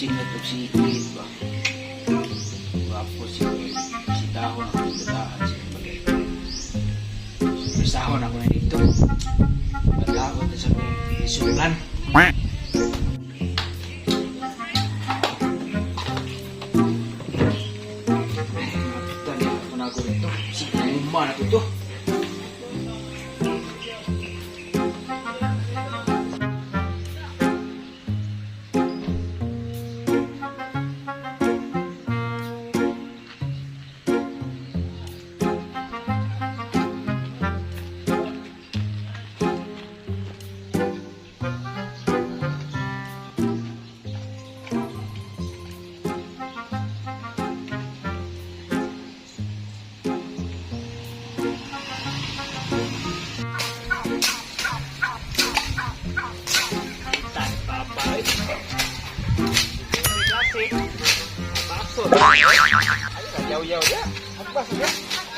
singot o si Ingrid ba? Wapo si Dahon ako yung batahan siya bagay. Sahon ako na dito. Pagkakot na sa mga isulan. Tali ako na ako dito. Sige, luma na ko ito. Yaw-yaw ya. Apa sih ya?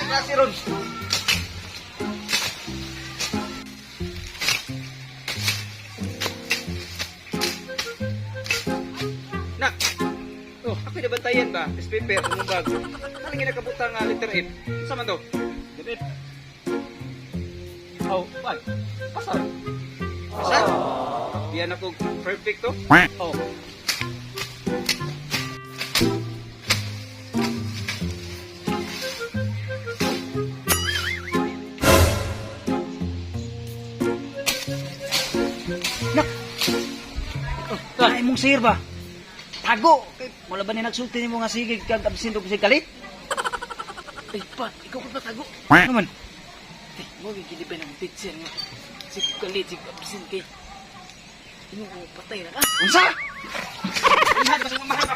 Kasih Ron. Nak. Oh, apa ada bantayan ba? Newspaper sumumbag. Ano ginakabutang nga letter F? Sa man to? Letter F. Oh, what? Pasal. Pasal? Diyan ako perfect to. Oh. Ay mong sir ba? Tago! Wala ba ni nagsulti ni mo nga sige kag absent og kalit? Ay pat, ikaw ko ba tago? Ano man? Ay, mo gidi ba ng teacher nga? Sige kalit, sige absent kay. Ino ko patay na ka. Unsa? Inhat ba sa mga mahal